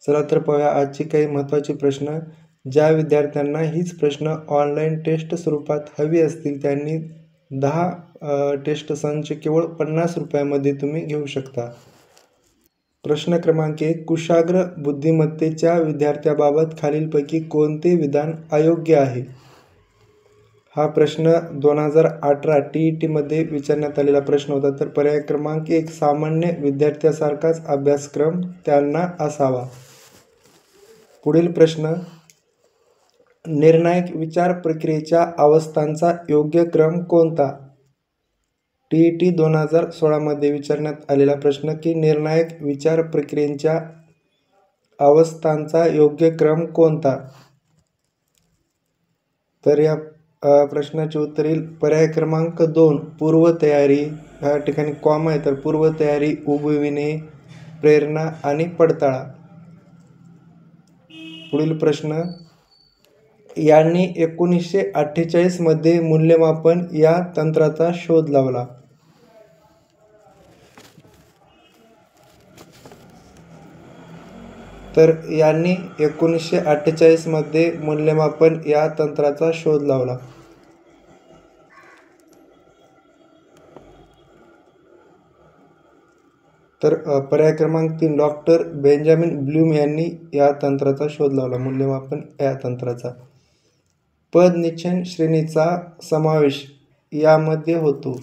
चला तर पाहूया आजचे काही महत्त्वाचे प्रश्न. ज्या विद्यार्थ्यांना हीच प्रश्न ऑनलाईन टेस्ट स्वरूपात हवी असतील त्यांनी 10 टेस्ट संच केवळ ₹50 तुम्ही घेऊ शकता. प्रश्न क्रमांक 1. कुशाग्र बुद्धिमत्तेच्या विद्यार्थ्याबाबत खालीलपैकी कोणते विधान अयोग्य आहे? हा प्रश्न 2018 TETमध्ये विचारण्यात आलेला प्रश्न होता. तर पर्याय क्रमांक 1. सामान्य विद्यार्थ्यासारखाच अभ्यासक्रम त्यांना असावा. पुढील प्रश्न. निर्णायक विचार प्रक्रियेच्या अवस्थांचा योग्य क्रम कोणता? TET 2016मध्ये विचारण्यात आलेला प्रश्न की निर्णायक विचार प्रक्रियेच्या अवस्थांचा योग्य क्रम कोणता? तर या प्रश्नाचे उत्तर येईल पर्याय क्रमांक 2. पूर्वतयारी. या ठिकाणी कॉमा आहे, तर पूर्वतयारी, उबविणे, प्रेरणा आणि पडताळा. पुढील प्रश्न. यांनी 1948 मध्ये मूल्यमापन या तंत्राचा शोध लावला. तर यांनी 1948 मध्ये मूल्यमापन या तंत्राचा शोध लावला. तर पर्याय क्रमांक 3. डॉक्टर बेंजामिन ब्लूम यांनी या तंत्राचा शोध लावला, मूल्यमापन या तंत्राचा. पद निश्चयन श्रेणीचा समावेश यामध्ये होतो.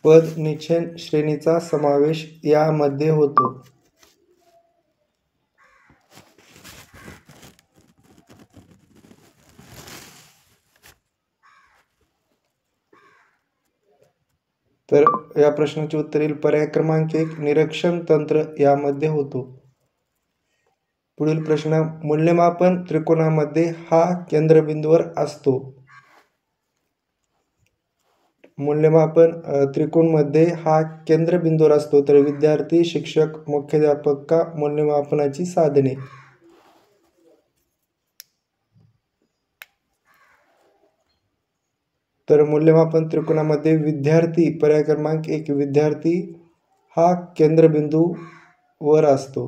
पद निश्चयन श्रेणीचा समावेश यामध्ये होतो. तर या प्रश्नाचे उत्तर येईल पर्याय क्रमांक 1. निरीक्षण तंत्र यामध्ये होतो. पुढील प्रश्न. मूल्यमापन त्रिकोणामध्ये हा केंद्रबिंदूवर असतो. मूल्यमापन त्रिकोणमध्ये हा केंद्रबिंदूवर असतो. तर विद्यार्थी, शिक्षक, मुख्याध्यापक का मूल्यमापनाची साधने. तर मूल्यमापन त्रिकोणामध्ये विद्यार्थी, पर्याय क्रमांक 1, विद्यार्थी हा केंद्रबिंदूवर असतो.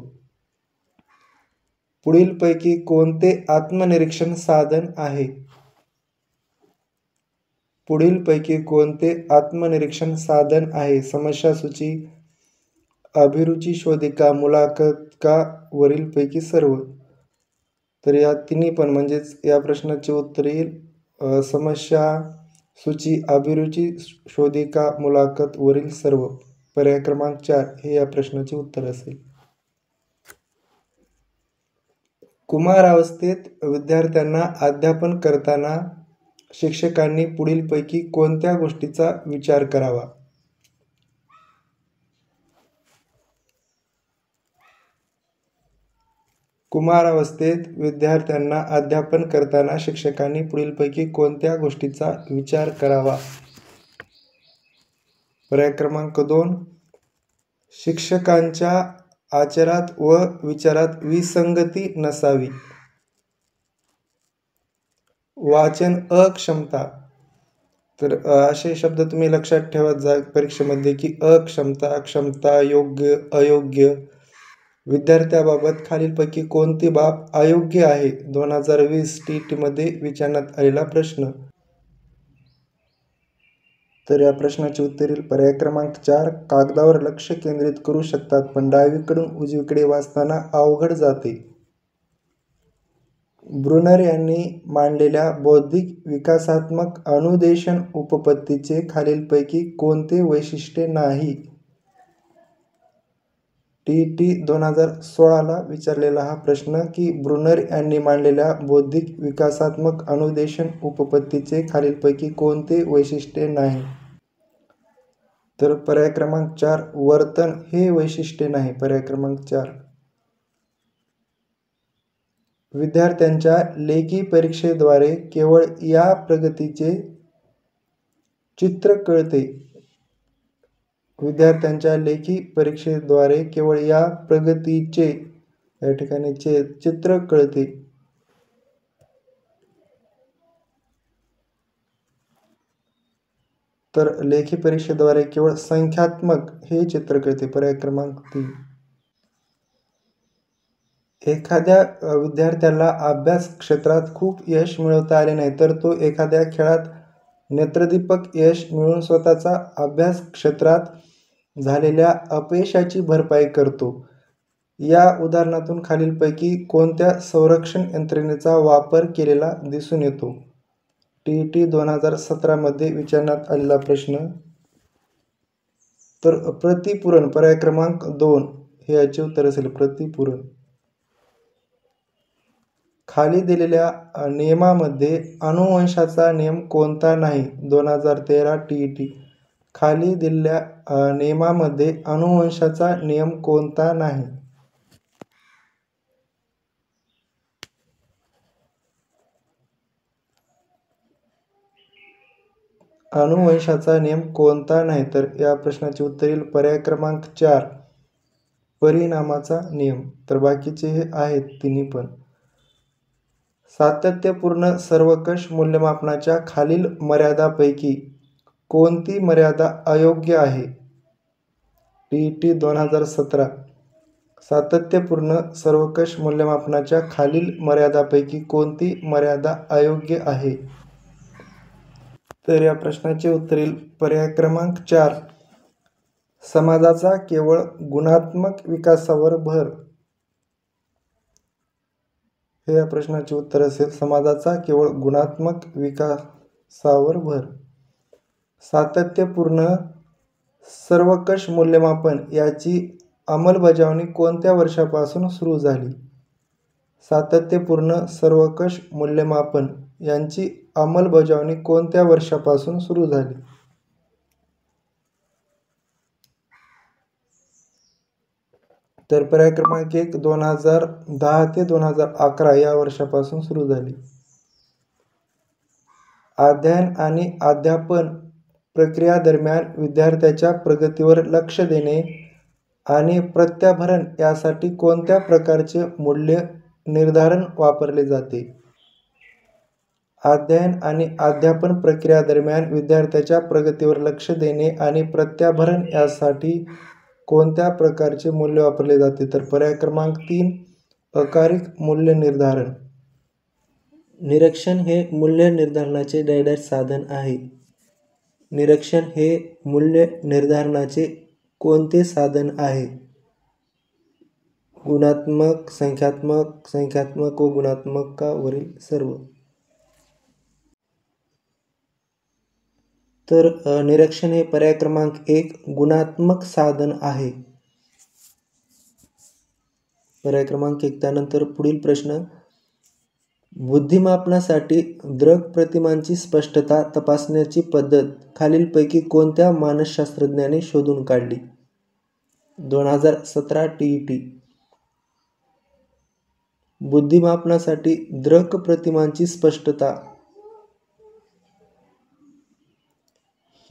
पुढील पैकी कोणते आत्मनिरीक्षण साधन आहे? पुढील पैकी कोणते आत्मनिरीक्षण साधन आहे? समस्यासूची, अभिरुची शोधिका, मुलाखत का वरील पैकी सर्व. तर या तिन्ही पण म्हणजेच या प्रश्नाचे उत्तर येईल समस्या सूची, अभिरुची शोधिका, मुलाखत वरील सर्व. पर्याय क्रमांक 4 हे या प्रश्नाचे उत्तर असेल. कुमारावस्थेत विद्यार्थ्यांना अध्यापन करताना शिक्षकांनी पुढील पैकी कोणत्या गोष्टीचा विचार करावा? कुमारावस्थेत विद्यार्थ्यांना अध्यापन करताना शिक्षकांनी पुढीलपैकी कोणत्या गोष्टीचा विचार करावा? पर्याय क्रमांक 2. शिक्षकांच्या आचारात व विचारात विसंगती नसावी. वाचन अक्षमता. तर असे शब्द तुम्ही लक्षात ठेवत जा परीक्षेमध्ये की अक्षमता, क्षमता, योग्य, अयोग्य. विद्यार्थ्याबाबत खालीलपैकी कोणती बाब अयोग्य आहे? 2020 TETमध्ये विचारण्यात आलेला प्रश्न. तर या प्रश्नाचे उत्तर येईल पर्याय क्रमांक 4. कागदावर लक्ष केंद्रित करू शकतात पण डावीकडून उजवीकडे वाचताना अवघड जाते. ब्रुनर यांनी मांडलेल्या बौद्धिक विकासात्मक अनुदेशन उपपत्तीचे खालीलपैकी कोणते वैशिष्ट्य नाही? TET 2016ला विचारलेला हा प्रश्न की ब्रुनर यांनी मांडलेल्या बौद्धिक विकासात्मक अनुदेशन उपपत्तीचे खालीलपैकी कोणते वैशिष्ट्य नाही? तर पर्याय क्रमांक 4. वर्तन हे वैशिष्ट्य नाही. पर्याय क्रमांक 4. विद्यार्थ्यांच्या लेखी परीक्षेद्वारे केवळ या प्रगतीचे चित्र कळते. विद्यार्थ्यांच्या लेखी परीक्षेद्वारे केवळ या प्रगतीचे या ठिकाणी चित्र कळते. तर लेखी परीक्षेद्वारे केवळ संख्यात्मक हे चित्र कळते. पर्याय क्रमांक 3. एखाद्या विद्यार्थ्याला अभ्यास क्षेत्रात खूप यश मिळवता आले नाही, तर तो एखाद्या खेळात नेत्रदीपक यश मिळवून स्वतःचा अभ्यास क्षेत्रात झालेल्या अपयशाची भरपाई करतो. या उदाहरणातून खालीलपैकी कोणत्या संरक्षण यंत्रणेचा वापर केलेला दिसून येतो? TET 2017 मध्ये विचारण्यात आलेला प्रश्न. तर प्रतिपुरण पर्याय क्रमांक 2 हे याचे उत्तर असेल. प्रतिपुरण. खाली दिलेल्या नियमामध्ये अनुवंशाचा नियम कोणता नाही? 2013 TET. खाली दिलेल्या नियमामध्ये अनुवंशाचा नियम कोणता नाही? अनुवंशाचा नियम कोणता नाही? तर या प्रश्नाचे उत्तर येईल पर्याय क्रमांक 4 परिणामाचा नियम. तर बाकीचे हे आहेत तिन्ही पण. सातत्यपूर्ण सर्वंकष मूल्यमापनाच्या खालील मर्यादांपैकी कोणती मर्यादा अयोग्य आहे? TET 2017. सातत्यपूर्ण सर्वंकष मूल्यमापनाच्या खालील मर्यादांपैकी कोणती मर्यादा अयोग्य आहे? तर या प्रश्नाचे उत्तर येईल पर्याय क्रमांक 4 समाजाचा केवळ गुणात्मक विकासावर भर. हे या प्रश्नाचे उत्तर असेल. समाजाचा केवळ गुणात्मक विकासावर भर. सातत्यपूर्ण सर्वंकष मूल्यमापन याची अंमलबजावणी कोणत्या वर्षापासून सुरू झाली? सातत्यपूर्ण सर्वंकष मूल्यमापन यांची अंमलबजावणी कोणत्या वर्षापासून सुरू झाली? तर पर्याय क्रमांक 1 2010 ते 2011 या वर्षापासून सुरू झाली. अध्ययन आणि अध्यापन प्रक्रियादरम्यान विद्यार्थ्याच्या प्रगतीवर लक्ष देणे आणि प्रत्याभरण यासाठी कोणत्या प्रकारचे मूल्य निर्धारण वापरले जाते? अध्ययन आणि अध्यापन प्रक्रियादरम्यान विद्यार्थ्याच्या प्रगतीवर लक्ष देणे आणि प्रत्याभरण यासाठी कोणत्या प्रकारचे मूल्य वापरले जाते? तर पर्याय क्रमांक 3 अकारिक मूल्य निर्धारण. निरीक्षण हे मूल्य निर्धारणाचे डॅश साधन आहे. निरीक्षण हे मूल्य निर्धारणाचे कोणते साधन आहे? गुणात्मक, संख्यात्मक, संख्यात्मक व गुणात्मक का वरील सर्व? तर निरीक्षण हे पर्याय क्रमांक 1 गुणात्मक साधन आहे. पर्याय क्रमांक 1. त्यानंतर पुढील प्रश्न. बुद्धिमापनासाठी दृक प्रतिमांची स्पष्टता तपासण्याची पद्धत खालीलपैकी कोणत्या मानसशास्त्रज्ञाने शोधून काढली? 2017 TET. बुद्धिमापनासाठी दृक प्रतिमांची स्पष्टता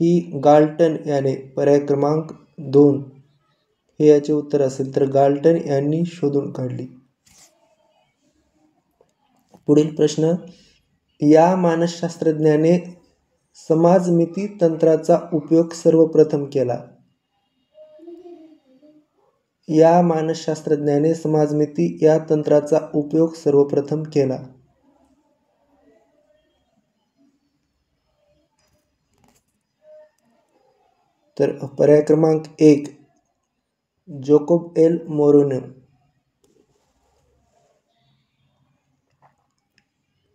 ही गाल्टन याने. पर्याय क्रमांक 2 हे याचे उत्तर असेल. तर गाल्टन यांनी शोधून काढली. पुढील प्रश्न. या मानसशास्त्रज्ञाने समाजमिती तंत्राचा उपयोग सर्वप्रथम केला. या मानसशास्त्रज्ञाने समाजमिती या तंत्राचा उपयोग सर्वप्रथम केला. तर पर्याय क्रमांक 1 जोकोब एल मोरोनो.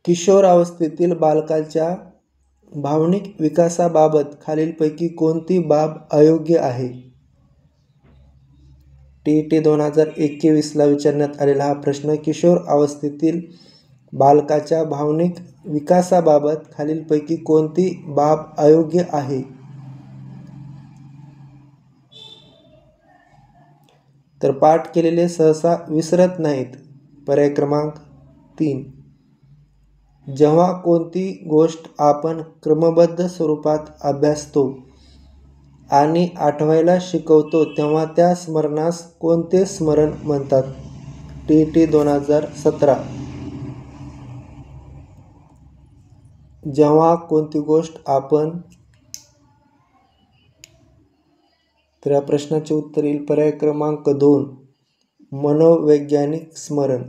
किशोरावस्थेतील बालकाच्या भावनिक विकासाबाबत खालीलपैकी कोणती बाब अयोग्य आहे? TET 2021 ला विचारण्यात आलेला हा प्रश्न. किशोर अवस्थेतील बालकाच्या भावनिक विकासाबाबत खालीलपैकी कोणती बाब अयोग्य आहे? तर पाठ केलेले सहसा विसरत नाहीत. पर्याय क्रमांक 3. जेव्हा कोणती गोष्ट आपण क्रमबद्ध स्वरूपात अभ्यासतो आणि आठवायला शिकवतो तेव्हा त्या स्मरणास कोणते स्मरण म्हणतात? TET 2017. जेव्हा कोणती गोष्ट आपण. तर या प्रश्नाचे उत्तर येईल पर्याय क्रमांक 2 मनोवैज्ञानिक स्मरण.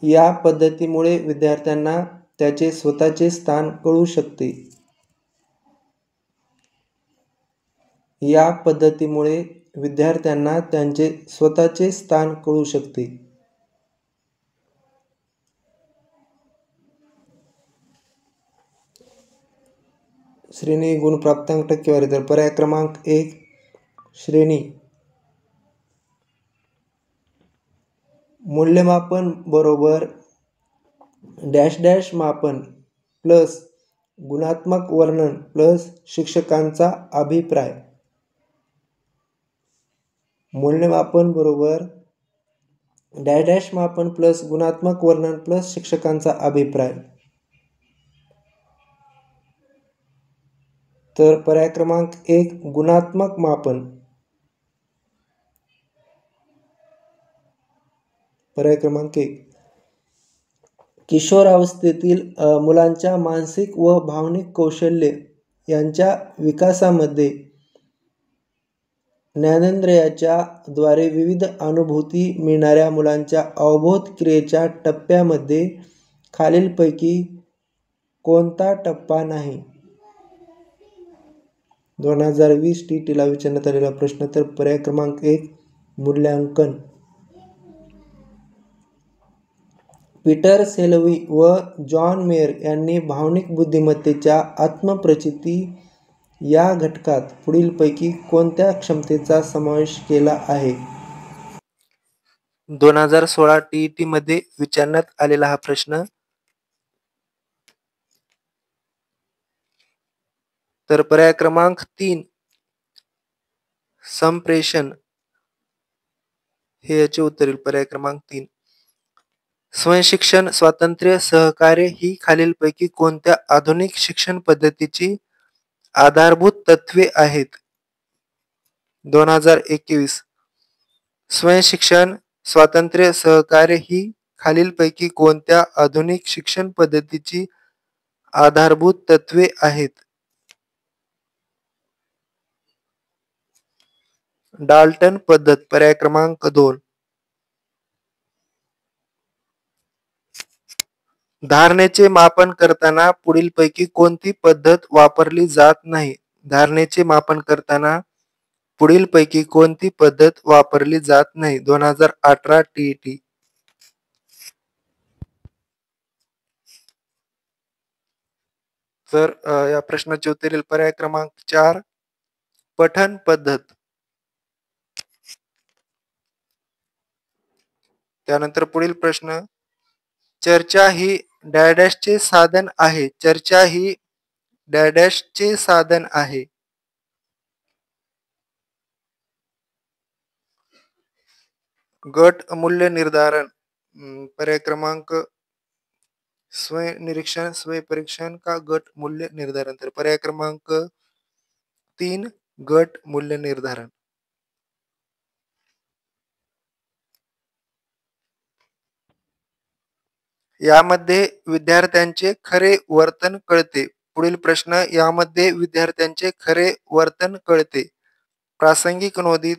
या पद्धतीमुळे विद्यार्थ्यांना त्याचे स्वतःचे स्थान कळू शकते. या पद्धतीमुळे विद्यार्थ्यांना त्यांचे स्वतःचे स्थान कळू शकते. श्रेणी गुण प्राप्तांक टक्केवारी. तर पर्याय क्रमांक 1 श्रेणी. मूल्यमापन बरोबर डॅश डॅश मापन प्लस गुणात्मक वर्णन प्लस शिक्षकांचा अभिप्राय. मूल्यमापन बरोबर डॅश डॅश मापन प्लस गुणात्मक वर्णन प्लस शिक्षकांचा अभिप्राय. तर पर्याय क्रमांक 1 गुणात्मक मापन. पर्याय क्रमांक 1 किशोरावस्थेतील मुलांच्या मानसिक व भावनिक कौशल्य यांच्या विकासामध्ये ज्ञानेंद्रियाच्या द्वारे विविध अनुभूती मिळणाऱ्या मुलांच्या अवबोध क्रियेच्या टप्प्यामध्ये खालीलपैकी कोणता टप्पा नाही? 2020 TTला विचारण्यात आलेला प्रश्न. तर पर्याय क्रमांक 1 मूल्यांकन. पीटर सेल्वी व जॉन मेयर यांनी भावनिक बुद्धिमत्तेच्या आत्मप्रचिती या घटकात पुढीलपैकी कोणत्या क्षमतेचा समावेश केला आहे? 2016 TET मध्ये विचारण्यात आलेला हा प्रश्न. तर पर्याय क्रमांक 3 संप्रेषण हे याचे उत्तर येईल. पर्याय क्रमांक 3 स्वयंशिक्षण, स्वातंत्र्य, सहकार्य ही खालीलपैकी कोणत्या आधुनिक शिक्षण पद्धतीची आधारभूत तत्वे आहेत? 2021 स्वयंशिक्षण, स्वातंत्र्य, सहकार्य ही खालीलपैकी कोणत्या आधुनिक शिक्षण पद्धतीची आधारभूत तत्वे आहेत? डाल्टन पद्धत. पर्याय क्रमांक 2 धारणेचे मापन करताना पुढीलपैकी कोणती पद्धत वापरली जात नाही? धारणेचे मापन करताना पुढीलपैकी कोणती पद्धत वापरली जात नाही? 2018 TET. तर या प्रश्नाचे उत्तर येईल पर्याय क्रमांक 4 पठन पद्धत. त्यानंतर पुढील प्रश्न. चर्चा ही डॅडॅशचे साधन आहे. चर्चा ही डॅडॅशचे साधन आहे. गट मूल्य निर्धारण. पर्याय क्रमांक स्वयंनिरीक्षण, स्वयंपरीक्षण का गट मूल्य निर्धारण? तर पर्याय क्रमांक 3 गट मूल्य निर्धारण. यामध्ये विद्यार्थ्यांचे खरे वर्तन कळते. पुढील प्रश्न. यामध्ये विद्यार्थ्यांचे खरे वर्तन कळते. प्रासंगिक नोंदी,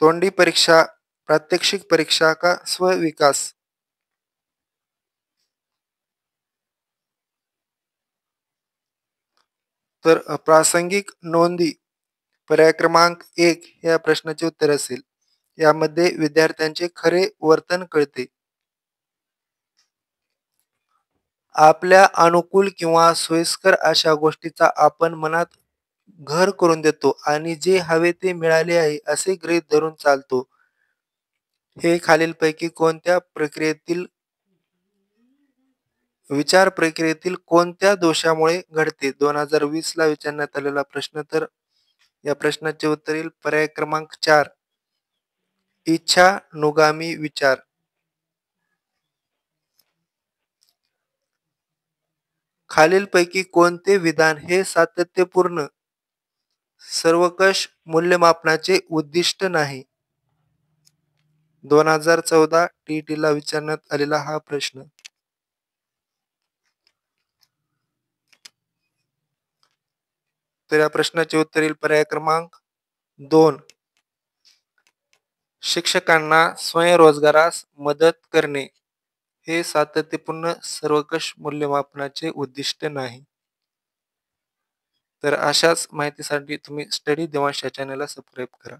तोंडी परीक्षा, प्रात्यक्षिक परीक्षा का स्वविकास? तर प्रासंगिक नोंदी पर्याय क्रमांक 1 या प्रश्नाचे उत्तर असेल. यामध्ये विद्यार्थ्यांचे खरे वर्तन कळते. आपल्या अनुकूल किंवा सोयीस्कर अशा गोष्टीचा आपण मनात घर करून देतो आणि जे हवे ते मिळाले आहे असे गृहीत धरून चालतो. हे खालीलपैकी कोणत्या प्रक्रियेतील विचार प्रक्रियेतील कोणत्या दोषामुळे घडते? 2020 ला विचारण्यात आलेला प्रश्न. तर या प्रश्नाचे उत्तर येईल पर्याय क्रमांक 4 इच्छानुगामी विचार. खालीलपैकी कोणते विधान हे सातत्यपूर्ण सर्वंकष मूल्यमापनाचे उद्दिष्ट नाही? 2014 TET ला विचारण्यात आलेला हा प्रश्न. तर या प्रश्नाचे उत्तर येईल पर्याय क्रमांक 2. शिक्षकांना स्वयंरोजगारास मदत करणे हे सातत्यपूर्ण सर्वंकष मूल्यमापनाचे उद्दिष्ट नाही. तर अशाच माहितीसाठी तुम्ही स्टडी देवांश या चॅनलला सबस्क्राईब करा.